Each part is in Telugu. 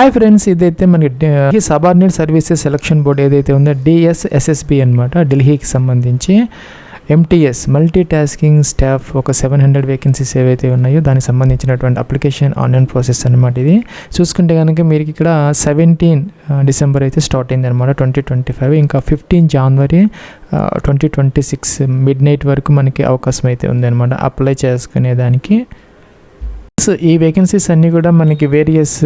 హాయ్ ఫ్రెండ్స్, ఇదైతే మనకి సబార్డినేట్ సర్వీసెస్ సెలక్షన్ బోర్డ్ ఏదైతే ఉందో DSSSB అనమాట, ఢిల్లీకి సంబంధించి MTS మల్టీ టాస్కింగ్ స్టాఫ్ ఒక 700 వేకెన్సీస్ ఏవైతే ఉన్నాయో దానికి సంబంధించినటువంటి అప్లికేషన్ ఆన్లైన్ ప్రాసెస్ అనమాట. ఇది చూసుకుంటే కనుక మీరు ఇక్కడ 17 డిసెంబర్ అయితే స్టార్ట్ అయింది అనమాట 2025. ఇంకా 15 జనవరి 2026 మిడ్ నైట్ వరకు మనకి అవకాశం అయితే ఉంది అనమాట అప్లై చేసుకునే దానికి. ఈ వేకెన్సీస్ అన్నీ కూడా మనకి వేరియస్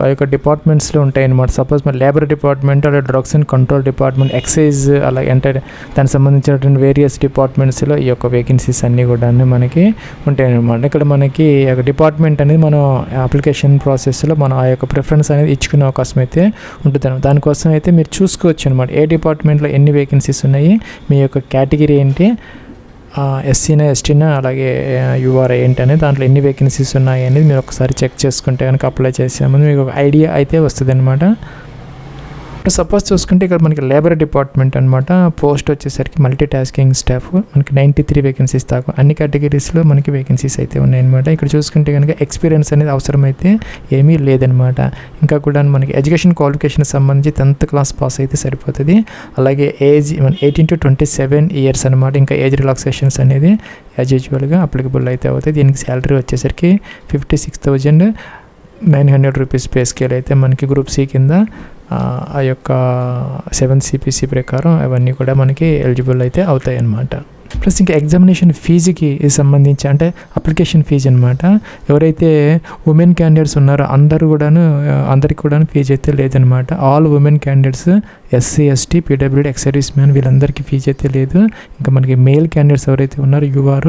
ఆ యొక్క డిపార్ట్మెంట్స్లో ఉంటాయి అన్నమాట. సపోజ్ మన లేబర్ డిపార్ట్మెంట్, అలాగే drugs and control department, excise, అలాగే అంటే దానికి సంబంధించినటువంటి వేరియస్ డిపార్ట్మెంట్స్లో ఈ యొక్క వేకెన్సీస్ అన్నీ కూడా మనకి ఉంటాయి అన్నమాట. ఇక్కడ మనకి డిపార్ట్మెంట్ అనేది మనం అప్లికేషన్ ప్రాసెస్లో మనం ఆ యొక్క ప్రిఫరెన్స్ అనేది ఇచ్చుకునే అవకాశం అయితే ఉంటుంది. దానికోసం అయితే మీరు చూసుకోవచ్చు అనమాట ఏ డిపార్ట్మెంట్లో ఎన్ని వేకెన్సీస్ ఉన్నాయి, మీ యొక్క కేటగిరీ ఏంటి, ఎస్సీనా ఎస్టీనా అలాగే యూఆర్ ఏంటి అనేది, దాంట్లో ఎన్ని వేకెన్సీస్ ఉన్నాయి అనేది మీరు ఒకసారి చెక్ చేసుకుంటే కనుక అప్లై చేసామని మీకు ఒక ఐడియా అయితే వస్తుంది అనమాట. సపోజ్ చూసుకుంటే ఇక్కడ మనకి లేబర్ డిపార్ట్మెంట్ అనమాట, పోస్ట్ వచ్చేసరికి మల్టీ టాస్కింగ్ స్టాఫ్ మనకి 93 వేకెన్సీస్ దాకా అన్ని కేటగిరీస్లో మనకి వేకెన్సీస్ అయితే ఉన్నాయన్నమాట. ఇక్కడ చూసుకుంటే కనుక ఎక్స్పీరియన్స్ అనేది అవసరమైతే ఏమీ లేదనమాట. ఇంకా కూడా మనకి ఎడ్యుకేషన్ క్వాలిఫికేషన్ సంబంధించి 10th క్లాస్ పాస్ అయితే సరిపోతుంది. అలాగే ఏజ్ 18 to 27 ఇయర్స్ అనమాట. ఇంకా ఏజ్ రిలాక్సేషన్స్ అనేది యాజ్ యూజువల్గా అప్లికబుల్ అయితే అవుతాయి. దీనికి శాలరీ వచ్చేసరికి 56,900 రూపీస్ పే స్కేల్ అయితే మనకి గ్రూప్ సి కింద ఆ యొక్క 7 CPC ప్రకారం అవన్నీ కూడా మనకి ఎలిజిబుల్ అయితే అవుతాయి అన్నమాట. ప్లస్ ఇంకా ఎగ్జామినేషన్ ఫీజుకి సంబంధించి అంటే అప్లికేషన్ ఫీజు అనమాట. ఎవరైతే ఉమెన్ క్యాండిడేట్స్ ఉన్నారో అందరికి కూడా ఫీజు అయితే లేదనమాట. All women candidates SC ST PWD ex service man వీళ్ళందరికీ ఫీజు అయితే లేదు. ఇంకా మనకి మేల్ క్యాండిడేట్స్ ఎవరైతే ఉన్నారో UR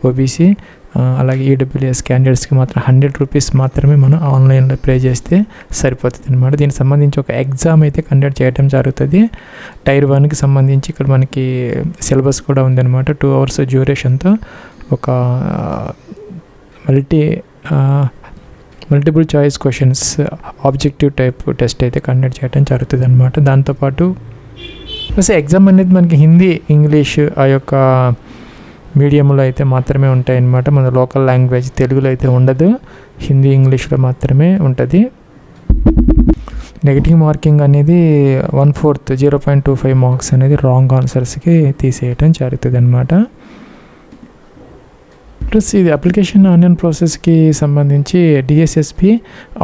OBC అలాగే EWS క్యాండిడేట్స్కి మాత్రం 100 రూపీస్ మాత్రమే మనం ఆన్లైన్లో పే చేస్తే సరిపోతుంది అనమాట. దీనికి సంబంధించి ఒక ఎగ్జామ్ అయితే కండక్ట్ చేయడం జరుగుతుంది. టైర్ 1కి సంబంధించి ఇక్కడ మనకి సిలబస్ కూడా ఉందన్నమాట. 2 hours డ్యూరేషన్తో ఒక multiple choice questions objective type test అయితే కండక్ట్ చేయడం జరుగుతుంది అనమాట. దాంతోపాటు ప్లస్ ఎగ్జామ్ అనేది మనకి హిందీ, ఇంగ్లీష్ ఆ యొక్క మీడియంలో అయితే మాత్రమే ఉంటాయన్నమాట. మన లోకల్ లాంగ్వేజ్ తెలుగులో అయితే ఉండదు, హిందీ ఇంగ్లీష్లో మాత్రమే ఉంటుంది. నెగిటివ్ మార్కింగ్ అనేది 1/4 0.25 మార్క్స్ అనేది రాంగ్ ఆన్సర్స్కి తీసేయటం జరుగుతుంది అనమాట. ప్లస్ ఇది అప్లికేషన్ ఆన్లైన్ ప్రాసెస్కి సంబంధించి DSSB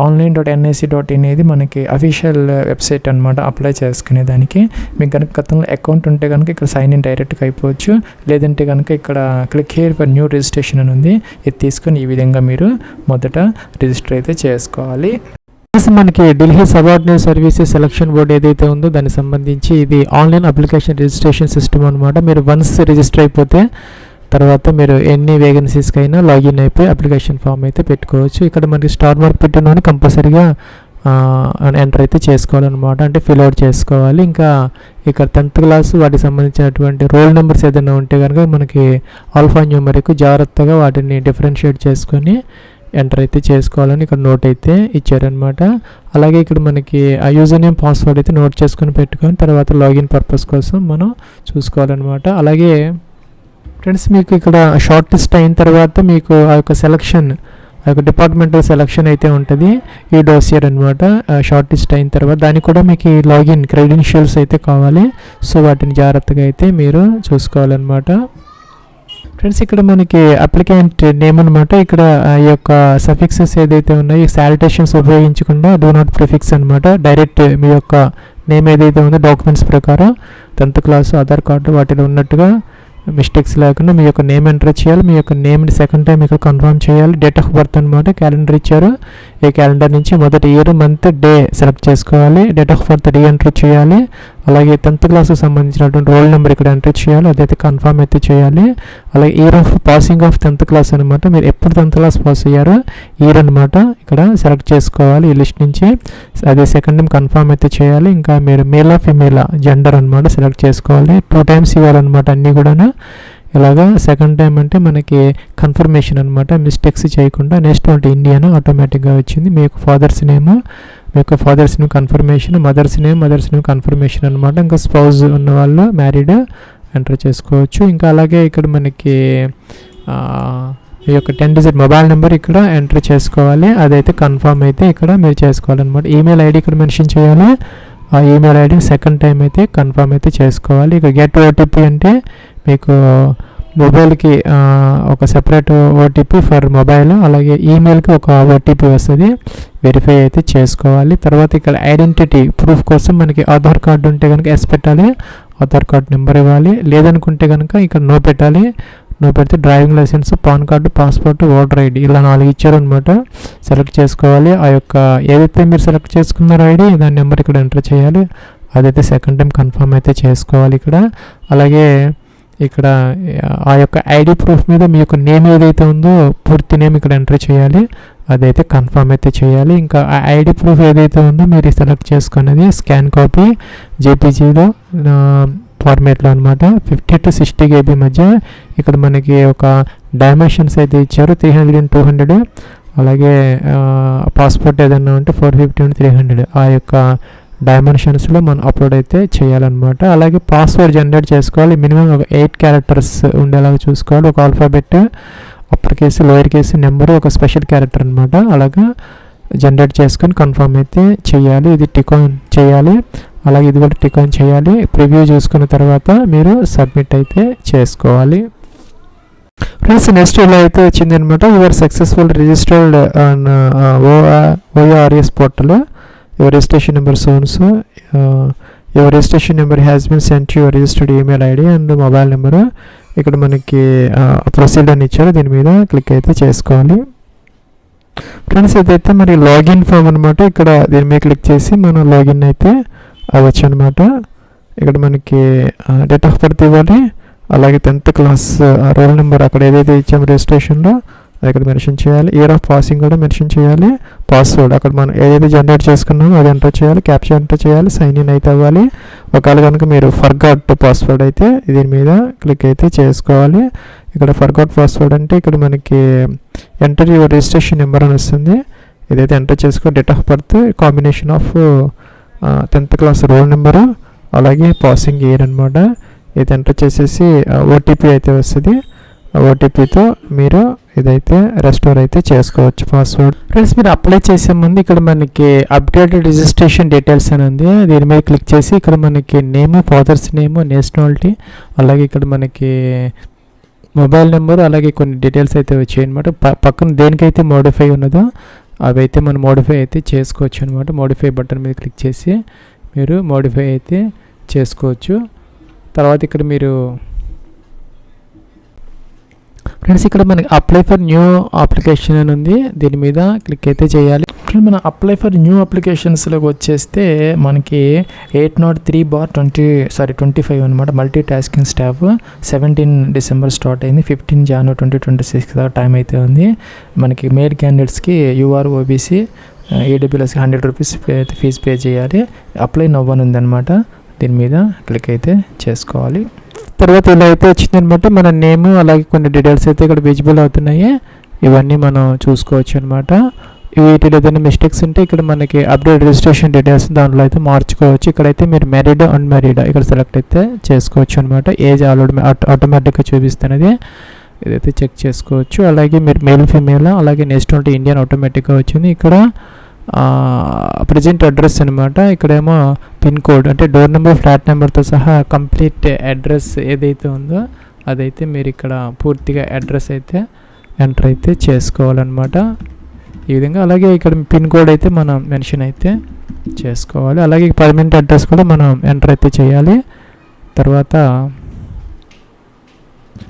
online.nic.in అనేది మనకి అఫీషియల్ వెబ్సైట్ అనమాట. అప్లై చేసుకునే దానికి మీకు కనుక గతంలో అకౌంట్ ఉంటే కనుక ఇక్కడ సైన్ ఇన్ డైరెక్ట్గా అయిపోవచ్చు. లేదంటే కనుక ఇక్కడ click here for new registration అని ఉంది, ఇది తీసుకొని ఈ విధంగా మీరు మొదట రిజిస్టర్ అయితే చేసుకోవాలి. మనకి Delhi subordinate services selection board ఏదైతే ఉందో దానికి సంబంధించి ఇది ఆన్లైన్ అప్లికేషన్ రిజిస్ట్రేషన్ సిస్టమ్ అనమాట. మీరు వన్స్ రిజిస్టర్ అయిపోతే తర్వాత మీరు ఎన్ని వేకెన్సీస్కి అయినా లాగిన్ అయిపోయి అప్లికేషన్ ఫామ్ అయితే పెట్టుకోవచ్చు. ఇక్కడ మనకి స్టార్ మార్క్ పెట్టిన కంపల్సరీగా ఎంటర్ అయితే చేసుకోవాలన్నమాట, అంటే ఫిల్అవుట్ చేసుకోవాలి. ఇంకా ఇక్కడ 10th క్లాస్ వాటికి సంబంధించినటువంటి రోల్ నెంబర్స్ ఏదైనా ఉంటే కనుక మనకి ఆల్ఫా న్యూమరిక్ జాగ్రత్తగా వాటిని డిఫరెన్షియేట్ చేసుకొని ఎంటర్ అయితే చేసుకోవాలని ఇక్కడ నోట్ అయితే ఇచ్చారనమాట. అలాగే ఇక్కడ మనకి ఆ యూజర్ నేమ్ పాస్వర్డ్ అయితే నోట్ చేసుకొని పెట్టుకొని తర్వాత లాగిన్ పర్పస్ కోసం మనం చూసుకోవాలన్నమాట. అలాగే ఫ్రెండ్స్ మీకు ఇక్కడ షార్ట్ లిస్ట్ అయిన తర్వాత మీకు ఆ యొక్క సెలక్షన్, ఆ యొక్క డిపార్ట్మెంటల్ సెలక్షన్ అయితే ఉంటుంది. ఈ డోసియర్ అనమాట. షార్ట్ లిస్ట్ అయిన తర్వాత దానికి కూడా మీకు లాగిన్ క్రెడెన్షియల్స్ అయితే కావాలి. సో వాటిని జాగ్రత్తగా అయితే మీరు చూసుకోవాలన్నమాట. ఫ్రెండ్స్ ఇక్కడ మనకి అప్లికెంట్ నేమ్ అనమాట. ఇక్కడ ఈ యొక్క సఫిక్సెస్ ఏదైతే ఉన్నాయో శానిటేషన్స్ ఉపయోగించకుండా డూ నాట్ ప్రిఫిక్స్ అనమాట. డైరెక్ట్ మీ యొక్క నేమ్ ఏదైతే ఉందో డాక్యుమెంట్స్ ప్రకారం 10th క్లాస్ ఆధార్ కార్డు వాటిలో ఉన్నట్టుగా మిస్టేక్స్ లేకుండా మీ యొక్క నేమ్ ఎంటర్ చేయాలి. మీ యొక్క నేమ్ని సెకండ్ టైం ఇక్కడ కన్ఫర్మ్ చేయాలి. డేట్ ఆఫ్ బర్త్ అనమాట. క్యాలెండర్ ఇచ్చారు, ఈ క్యాలెండర్ నుంచి మొదటి ఇయర్, మంత్, డే సెలెక్ట్ చేసుకోవాలి. Date of birth day enter చేయాలి. అలాగే 10th క్లాస్కి సంబంధించినటువంటి రోల్ నెంబర్ ఇక్కడ ఎంటర్ చేయాలి, అదైతే కన్ఫర్మ్ అయితే చేయాలి. అలాగే year of passing of 10th class అనమాట. మీరు ఎప్పుడు 10th క్లాస్ పాస్ అయ్యారో ఇయర్ అనమాట ఇక్కడ సెలెక్ట్ చేసుకోవాలి ఈ లిస్ట్ నుంచి. అదే సెకండ్ టైం కన్ఫర్మ్ అయితే చేయాలి. ఇంకా మీరు మేలా ఫిమేలా జెండర్ అనమాట సెలెక్ట్ చేసుకోవాలి. 2 times ఇవ్వాలన్నమాట అన్నీ కూడా. ఇలాగా సెకండ్ టైం అంటే మనకి కన్ఫర్మేషన్ అనమాట, మిస్టేక్స్ చేయకుండా. నెక్స్ట్ అంటే ఇండియన్ ఆటోమేటిక్గా వచ్చింది. మీ యొక్క ఫాదర్స్ నేమ్, మీ యొక్క father's name confirmation, mother's name confirmation అనమాట. ఇంకా స్పౌజ్ ఉన్న వాళ్ళు మ్యారీడ్ ఎంటర్ చేసుకోవచ్చు. ఇంకా అలాగే ఇక్కడ మనకి మీ యొక్క 10 డిజిట్ మొబైల్ నెంబర్ ఇక్కడ ఎంటర్ చేసుకోవాలి. అదైతే కన్ఫర్మ్ అయితే ఇక్కడ మీరు చేసుకోవాలన్నమాట. ఈమెయిల్ ఐడి ఇక్కడ మెన్షన్ చేయాలి. ఆ ఈమెయిల్ ఐడి సెకండ్ టైం అయితే కన్ఫర్మ్ అయితే చేసుకోవాలి. ఇక గెట్ ఓటీపీ అంటే మీకు మొబైల్కి ఒక సెపరేట్ ఓటీపీ ఫర్ మొబైల్, అలాగే ఈమెయిల్కి ఒక ఓటీపీ వస్తుంది, వెరిఫై అయితే చేసుకోవాలి. తర్వాత ఇక్కడ ఐడెంటిటీ ప్రూఫ్ కోసం మనకి ఆధార్ కార్డు ఉంటే కనుక ఎస్ పెట్టాలి, ఆధార్ కార్డు నెంబర్ ఇవ్వాలి. లేదనుకుంటే కనుక ఇక్కడ నో పెట్టాలి. నో పెడితే driving licence, PAN card, passport, voter ID ఇలా 4 ఇచ్చారనమాట. సెలెక్ట్ చేసుకోవాలి. ఆ యొక్క ఏదైతే మీరు సెలెక్ట్ చేసుకున్నారో ఐడి దాని నెంబర్ ఇక్కడ ఎంటర్ చేయాలి. అదైతే సెకండ్ టైం కన్ఫర్మ్ అయితే చేసుకోవాలి ఇక్కడ. అలాగే ఇక్కడ ఆ యొక్క ఐడి ప్రూఫ్ మీద మీ యొక్క నేమ్ ఏదైతే ఉందో పూర్తి నేమ్ ఇక్కడ ఎంటర్ చేయాలి. అదైతే కన్ఫర్మ్ అయితే చేయాలి. ఇంకా ఆ ఐడి ప్రూఫ్ ఏదైతే ఉందో మీరు సెలెక్ట్ చేసుకున్నది స్కాన్ కాపీ జేపీజీలో ఫార్మేట్లో అనమాట. 50 to 60 KB మధ్య ఇక్కడ మనకి ఒక డైమెన్షన్స్ అయితే ఇచ్చారు, 300 and 200. అలాగే పాస్పోర్ట్ ఏదైనా ఉంటే 450 and 300. ఆ యొక్క డైమెన్షన్స్లో మనం అప్లోడ్ అయితే చేయాలన్నమాట. అలాగే పాస్వర్డ్ జనరేట్ చేసుకోవాలి. మినిమం ఒక 8 క్యారెక్టర్స్ ఉండేలాగా చూసుకోవాలి. ఒక alphabet, upper case, lower case, number, ఒక స్పెషల్ క్యారెక్టర్ అనమాట. అలాగా జనరేట్ చేసుకొని కన్ఫర్మ్ అయితే చేయాలి. ఇది టిక్ ఆన్ చేయాలి. అలాగే ఇది కూడా టిక్ ఆన్ చేయాలి. ప్రివ్యూ చూసుకున్న తర్వాత మీరు సబ్మిట్ అయితే చేసుకోవాలి. ఫ్రెండ్స్ నెక్స్ట్ ఇలా అయితే వచ్చింది అనమాట. Your successful registered on OARS portal. Your registration number సోన్స్, your registration number has been sent your registered email ID and mobile number. ఇక్కడ మనకి ప్రొసీడ్ అని ఇచ్చారు, దీని మీద క్లిక్ అయితే చేసుకోవాలి. ఫ్రెండ్స్ ఇదైతే మరి లాగిన్ ఫామ్ అనమాట. ఇక్కడ దీని మీద క్లిక్ చేసి మనం లాగిన్ అయితే అవ్వచ్చు అనమాట. ఇక్కడ మనకి డేట్ ఆఫ్ బర్త్ ఇవ్వాలి. అలాగే 10th క్లాస్ రోల్ నెంబర్ అక్కడ ఏదైతే ఇచ్చామో రిజిస్ట్రేషన్లో అది ఇక్కడ మెన్షన్ చేయాలి. ఇయర్ ఆఫ్ పాసింగ్ కూడా మెన్షన్ చేయాలి. పాస్వర్డ్ అక్కడ మనం ఏదైతే జనరేట్ చేసుకున్నామో అది ఎంటర్ చేయాలి. క్యాప్చా ఎంటర్ చేయాలి. సైన్ ఇన్ అయితే అవ్వాలి. ఒకవేళ కనుక మీరు ఫర్గాట్ పాస్వర్డ్ అయితే దీని మీద క్లిక్ అయితే చేసుకోవాలి. ఇక్కడ ఫర్గాట్ పాస్వర్డ్ అంటే ఇక్కడ మనకి ఎంటర్ యువర్ రిజిస్ట్రేషన్ నెంబర్ అని వస్తుంది. ఇదైతే ఎంటర్ చేసుకో. Date of birth, combination of 10th class roll number, అలాగే పాసింగ్ ఇయర్ అనమాట. ఇది ఎంటర్ చేసేసి ఓటీపీ అయితే వస్తుంది. ఓటీపీతో మీరు ఇదైతే రెస్టోర్ అయితే చేసుకోవచ్చు పాస్వర్డ్. ఫ్రెండ్స్ మీరు అప్లై చేసే ముందు ఇక్కడ మనకి అప్డేటెడ్ రిజిస్ట్రేషన్ డీటెయిల్స్ అని ఉంది. దీని మీద క్లిక్ చేసి ఇక్కడ మనకి నేమ్, ఫాదర్స్ నేమ్, నేషనాలిటీ, అలాగే ఇక్కడ మనకి మొబైల్ నెంబర్, అలాగే కొన్ని డీటెయిల్స్ అయితే వచ్చాయి అనమాట. పక్కన దేనికైతే మోడిఫై ఉన్నదో అవి అయితే మనం మోడిఫై అయితే చేసుకోవచ్చు అనమాట. మోడిఫై బటన్ మీద క్లిక్ చేసి మీరు మోడిఫై అయితే చేసుకోవచ్చు. తర్వాత ఇక్కడ మీరు ఫ్రెండ్స్ ఇక్కడ మనకి అప్లై ఫర్ న్యూ అప్లికేషన్ అని ఉంది, దీని మీద క్లిక్ అయితే చేయాలి. మన అప్లై ఫర్ న్యూ అప్లికేషన్స్లోకి వచ్చేస్తే మనకి 803/25 అనమాట. Multi tasking staff 17 December start అయింది. 15 January 2026 దాకా టైం అయితే ఉంది. మనకి మేల్ క్యాండిడేట్స్కి UR OBC AWSకి 100 రూపీస్ ఫీజు పే చేయాలి. అప్లై నవ్ అని ఉందన్నమాట. దీని మీద క్లిక్ అయితే చేసుకోవాలి. తర్వాత ఇలా అయితే వచ్చిందనమాట. మన నేమ్ అలాగే కొన్ని డీటెయిల్స్ అయితే ఇక్కడ విజిబుల్ అవుతున్నాయి. ఇవన్నీ మనం చూసుకోవచ్చు అనమాట. వీటిలో ఏదైనా మిస్టేక్స్ ఉంటే ఇక్కడ మనకి అప్డేట్ రిజిస్ట్రేషన్ డీటెయిల్స్ దాంట్లో అయితే మార్చుకోవచ్చు. ఇక్కడైతే మీరు మ్యారీడ్, అన్మ్యారీడ్ ఇక్కడ సెలెక్ట్ అయితే చేసుకోవచ్చు అనమాట. ఏజ్ ఆల్రెడీ ఆటోమేటిక్గా చూపిస్తున్నది, ఇదైతే చెక్ చేసుకోవచ్చు. అలాగే మీరు మేల్, ఫీమేల్, అలాగే నేషనాలిటీ ఇండియన్ ఆటోమేటిక్గా వచ్చింది. ఇక్కడ ప్రజెంట్ అడ్రస్ అనమాట. ఇక్కడేమో పిన్ కోడ్ అంటే డోర్ నెంబర్, ఫ్లాట్ నెంబర్తో సహా కంప్లీట్ అడ్రస్ ఏదైతే ఉందో అదైతే మీరు ఇక్కడ పూర్తిగా అడ్రస్ అయితే ఎంటర్ అయితే చేసుకోవాలన్నమాట. ఈ విధంగా అలాగే ఇక్కడ పిన్ కోడ్ అయితే మనం మెన్షన్ అయితే చేసుకోవాలి. అలాగే పర్మనెంట్ అడ్రస్ కూడా మనం ఎంటర్ అయితే చేయాలి. తర్వాత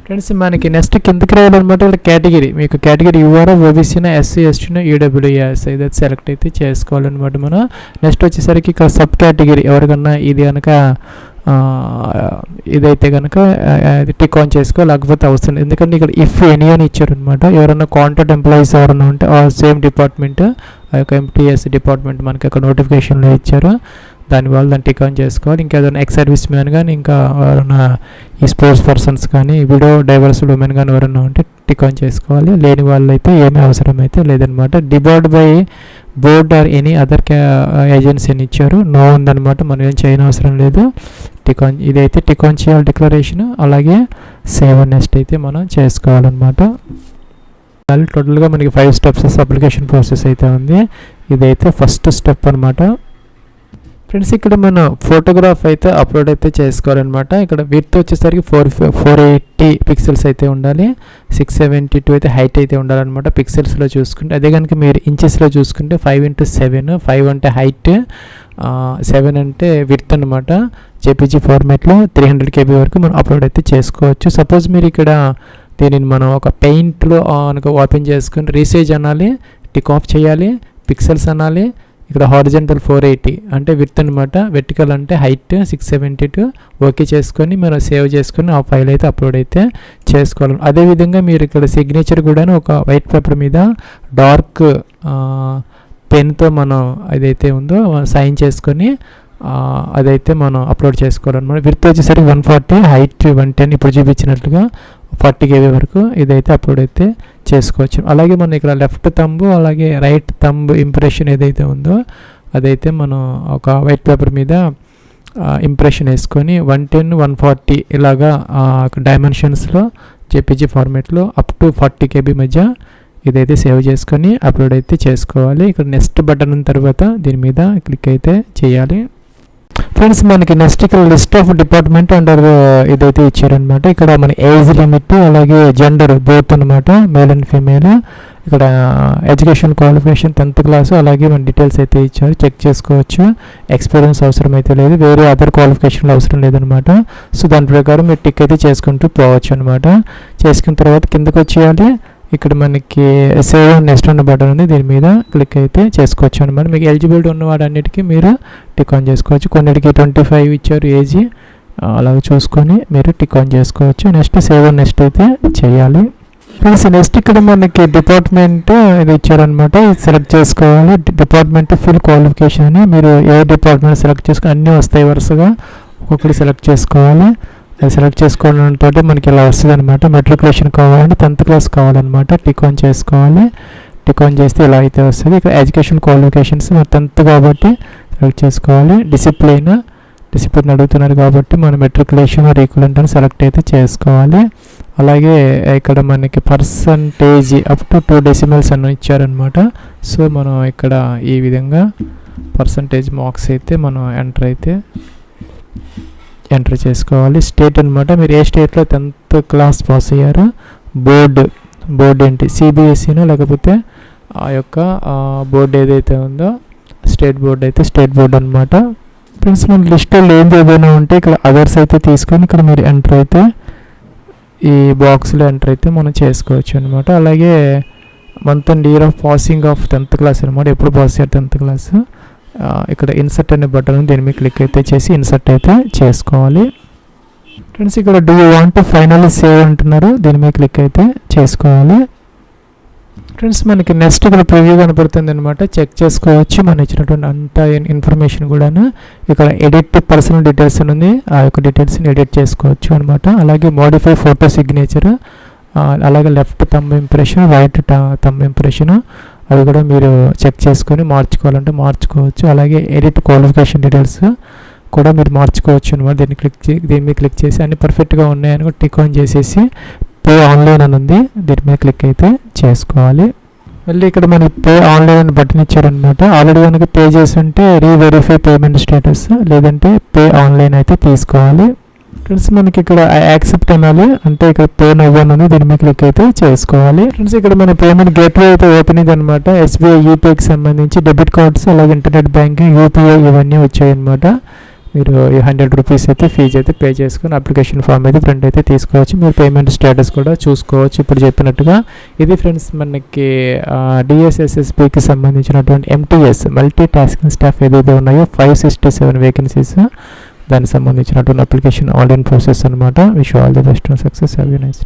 ఫ్రెండ్స్ మనకి నెక్స్ట్ కిందకి రావాలన్నమాట. ఇక్కడ కేటగిరీ, మీకు కేటగిరీ UR, OBCనా, SC, STనో, EWS ఇదైతే సెలెక్ట్ అయితే చేసుకోవాలన్నమాట మనం. నెక్స్ట్ వచ్చేసరికి ఇక్కడ సబ్ కేటగిరీ ఎవరికన్నా ఇది కనుక ఇదైతే కనుక టిక్ ఆన్ చేసుకో, లేకపోతే అవసరం. ఎందుకంటే ఇక్కడ ఇఫ్ ఎనీ అని ఇచ్చారనమాట. ఎవరైనా కాంట్రాక్ట్ ఎంప్లాయీస్ ఎవరైనా ఉంటే సేమ్ డిపార్ట్మెంట్, ఆ యొక్క MTS డిపార్ట్మెంట్ మనకి అక్కడ నోటిఫికేషన్లో ఇచ్చారు, దానివల్ల దాన్ని టిక్ ఆన్ చేసుకోవాలి. ఇంకా ఏదైనా ఎక్స్ సర్వీస్ మ్యాన్ కానీ, ఇంకా ఎవరైనా ఈ స్పోర్ట్స్ పర్సన్స్ కానీ, విడో డైవర్స్డ్ ఉమెన్ కానీ ఎవరైనా ఉంటే టిక్ ఆన్ చేసుకోవాలి. లేని వాళ్ళు అయితే ఏమీ అవసరం అయితే లేదనమాట. Debarred by board or any other agency అని ఇచ్చారు, నో ఉందన్నమాట. మనం ఏం చేయని అవసరం లేదు. టిక్ ఆన్ ఇదైతే టిక్ ఆన్ చేయాలి డిక్లరేషన్. అలాగే సేవ్ నెక్స్ట్ అయితే మనం చేసుకోవాలన్నమాట. టోటల్గా మనకి 5 స్టెప్స్ అప్లికేషన్ ప్రాసెస్ అయితే ఉంది. ఇదైతే ఫస్ట్ స్టెప్ అనమాట. ఫ్రెండ్స్ ఇక్కడ మనం ఫోటోగ్రాఫ్ అయితే అప్లోడ్ అయితే చేసుకోవాలన్నమాట. ఇక్కడ విడ్త్ వచ్చేసరికి 480 పిక్సెల్స్ అయితే ఉండాలి, 672 అయితే హైట్ అయితే ఉండాలన్నమాట పిక్సెల్స్లో చూసుకుంటే. అదే కనుక మీరు ఇంచెస్లో చూసుకుంటే 5x7, 5 అంటే హైట్, 7 అంటే విడ్త్ అనమాట. జేపీజీ ఫార్మాట్లో 300 KB వరకు మనం అప్లోడ్ అయితే చేసుకోవచ్చు. సపోజ్ మీరు ఇక్కడ దీనిని మనం ఒక పెయింట్లో ఓపెన్ చేసుకుని రీసైజ్ అనాలి, టిక్ ఆఫ్ చేయాలి, పిక్సెల్స్ అనాలి. ఇక్కడ హారిజంటల్ 480 అంటే విడ్త్ అనమాట, వెర్టికల్ అంటే హైట్ 672 ఓకే చేసుకొని మనం సేవ్ చేసుకొని ఆ ఫైల్ అయితే అప్లోడ్ అయితే చేసుకోవాలి. అదేవిధంగా మీరు ఇక్కడ సిగ్నేచర్ కూడా ఒక వైట్ పేపర్ మీద డార్క్ పెన్తో మనం అదైతే ఉందో సైన్ చేసుకొని అదైతే మనం అప్లోడ్ చేసుకోవాలన్నమాట. విడ్త్ వచ్చేసరికి 140, హైట్ 110 ఇప్పుడు చూపించినట్లుగా 40 KB వరకు ఇదైతే అప్లోడ్ అయితే చేసుకోవచ్చు. అలాగే మనం ఇక్కడ లెఫ్ట్ తంబు అలాగే రైట్ తంబు ఇంప్రెషన్ ఏదైతే ఉందో అదైతే మనం ఒక వైట్ పేపర్ మీద ఇంప్రెషన్ వేసుకొని 110, 140 ఇలాగా డైమెన్షన్స్లో జేపీజీ ఫార్మాట్లో అప్ టు 40 KB మధ్య ఇదైతే సేవ్ చేసుకొని అప్లోడ్ అయితే చేసుకోవాలి. ఇక్కడ నెక్స్ట్ బటన్ ఉన్న తర్వాత దీని మీద క్లిక్ అయితే చేయాలి. ఫ్రెండ్స్ మనకి నెక్స్ట్ ఇక్కడ లిస్ట్ ఆఫ్ డిపార్ట్మెంట్ అండర్ ఇదైతే ఇచ్చారనమాట. ఇక్కడ మన ఏజ్ లిమిట్ అలాగే జెండర్ బోత్ అనమాట, మేల్ అండ్ ఫీమేల్. ఇక్కడ ఎడ్యుకేషన్ క్వాలిఫికేషన్ 10th క్లాస్ అలాగే మన డీటెయిల్స్ అయితే ఇచ్చారు, చెక్ చేసుకోవచ్చు. ఎక్స్పీరియన్స్ అవసరం అయితే లేదు, వేరే అదర్ క్వాలిఫికేషన్లు అవసరం లేదనమాట. సో దాని ప్రకారం మీరు టిక్ అయితే చేసుకుంటూ పోవచ్చు అనమాట. చేసుకున్న తర్వాత కిందకు వచ్చేయాలి. ఇక్కడ మనకి సేవ్ నెక్స్ట్ ఉన్న బటన్ ఉంది, దీని మీద క్లిక్ అయితే చేసుకోవచ్చు అనమాట. మీకు ఎలిజిబిలిటీ ఉన్న వాటన్నిటికీ మీరు టిక్ ఆన్ చేసుకోవచ్చు. కొన్నిటికి 25 ఇచ్చారు ఏజీ, అలాగ చూసుకొని మీరు టిక్ ఆన్ చేసుకోవచ్చు. నెక్స్ట్ సేవ్ నెక్స్ట్ అయితే చేయాలి. ఫ్రెండ్స్ నెక్స్ట్ ఇక్కడ మనకి డిపార్ట్మెంట్ ఇది ఇచ్చారనమాట, ఇది సెలెక్ట్ చేసుకోవాలి. డిపార్ట్మెంట్ ఫుల్ క్వాలిఫికేషన్ అని మీరు ఏ డిపార్ట్మెంట్ సెలెక్ట్ చేసుకుని అన్నీ వస్తాయి వరుసగా, ఒక్కొక్కటి సెలెక్ట్ చేసుకోవాలి. అది సెలెక్ట్ చేసుకోవడంతో మనకి ఇలా వస్తుంది అనమాట. మెట్రికులేషన్ కావాలంటే 10th క్లాస్ కావాలన్నమాట. టిక్ ఆన్ చేసుకోవాలి. టిక్ ఆన్ చేస్తే ఇలా అయితే వస్తుంది. ఇక్కడ ఎడ్యుకేషన్ క్వాలిఫికేషన్స్ 10th కాబట్టి సెలెక్ట్ చేసుకోవాలి. డిసిప్లిన్ అడుగుతున్నారు కాబట్టి మనం మెట్రికులేషన్ ఈక్వలెంట్ అని సెలెక్ట్ అయితే చేసుకోవాలి. అలాగే ఇక్కడ మనకి పర్సంటేజ్ అప్ టు 2 డెసిమల్స్ అని ఇచ్చారనమాట. సో మనం ఇక్కడ ఈ విధంగా పర్సంటేజ్ మార్క్స్ అయితే మనం ఎంటర్ చేసుకోవాలి. స్టేట్ అనమాట, మీరు ఏ స్టేట్లో 10th క్లాస్ పాస్ అయ్యారో, బోర్డు ఏంటి సిబిఎస్ఈనో లేకపోతే ఆ యొక్క బోర్డు ఏదైతే ఉందో స్టేట్ బోర్డు అయితే స్టేట్ బోర్డు అనమాట. ఫ్రెండ్స్ మన లిస్ట్లో ఏదైనా ఉంటే ఇక్కడ అదర్స్ అయితే తీసుకొని ఇక్కడ మీరు ఎంటర్ అయితే ఈ బాక్స్లో ఎంటర్ అయితే మనం చేసుకోవచ్చు అనమాట. అలాగే month and year of passing of 10th class అనమాట, ఎప్పుడు పాస్ అయ్యారు 10th క్లాస్. ఇక్కడ ఇన్సర్ట్ అనే బటన్ దీని మీద క్లిక్ అయితే చేసి ఇన్సర్ట్ అయితే చేసుకోవాలి. ఫ్రెండ్స్ ఇక్కడ do you want to finally save అంటున్నారు, దీని మీద క్లిక్ అయితే చేసుకోవాలి. ఫ్రెండ్స్ మనకి నెక్స్ట్ ఇక్కడ ప్రివ్యూ కనపడుతుంది అనమాట, చెక్ చేసుకోవచ్చు మనం ఇచ్చినటువంటి అంత ఇన్ఫర్మేషన్ కూడాను. ఇక్కడ ఎడిట్ పర్సనల్ డీటెయిల్స్ ఉంది, ఆ యొక్క డీటెయిల్స్ని ఎడిట్ చేసుకోవచ్చు అనమాట. అలాగే మోడిఫై ఫోటో సిగ్నేచర్, అలాగే left thumb impression, right thumb impression అవి కూడా మీరు చెక్ చేసుకొని మార్చుకోవాలంటే మార్చుకోవచ్చు. అలాగే ఎడిట్ క్వాలిఫికేషన్ డీటెయిల్స్ కూడా మీరు మార్చుకోవచ్చు అనమాట. దీని మీద క్లిక్ చేసి అన్ని పర్ఫెక్ట్గా ఉన్నాయని కూడా టిక్ ఆన్ చేసేసి పే ఆన్లైన్ అని ఉంది, దీని మీద క్లిక్ అయితే చేసుకోవాలి. మళ్ళీ ఇక్కడ మనకి పే ఆన్లైన్ అని బటన్ ఇచ్చారనమాట. ఆల్రెడీ కనుక పే చేసి ఉంటే రీవెరిఫై పేమెంట్ స్టేటస్, లేదంటే పే ఆన్లైన్ అయితే తీసుకోవాలి. ఫ్రెండ్స్ మనకి ఇక్కడ యాక్సెప్ట్ అనాలి, అంటే ఇక్కడ పే నవ్వను దీని మీద క్లిక్ అయితే చేసుకోవాలి. ఫ్రెండ్స్ ఇక్కడ మన పేమెంట్ గేట్వే అయితే ఓపెన్ ఇది అనమాట. ఎస్బీఐ యూపీఐకి సంబంధించి డెబిట్ కార్డ్స్ అలాగే ఇంటర్నెట్ బ్యాంకింగ్ యూపీఐ ఇవన్నీ వచ్చాయన్నమాట. మీరు ఈ 100 రూపీస్ అయితే ఫీజు అయితే పే చేసుకుని అప్లికేషన్ ఫామ్ అయితే ప్రింట్ అయితే తీసుకోవచ్చు. మీరు పేమెంట్ స్టేటస్ కూడా చూసుకోవచ్చు ఇప్పుడు చెప్పినట్టుగా. ఇది ఫ్రెండ్స్ మనకి డిఎస్ఎస్ఎస్పికి సంబంధించినటువంటి ఎంటీఎస్ మల్టీ టాస్కింగ్ స్టాఫ్ ఏదైతే ఉన్నాయో 567 వేకెన్సీస్, దానికి సంబంధించినటువంటి అప్లికేషన్ ఆన్లైన్ ప్రాసెస్ అనమాట. Wish all the best and success. Have a nice day.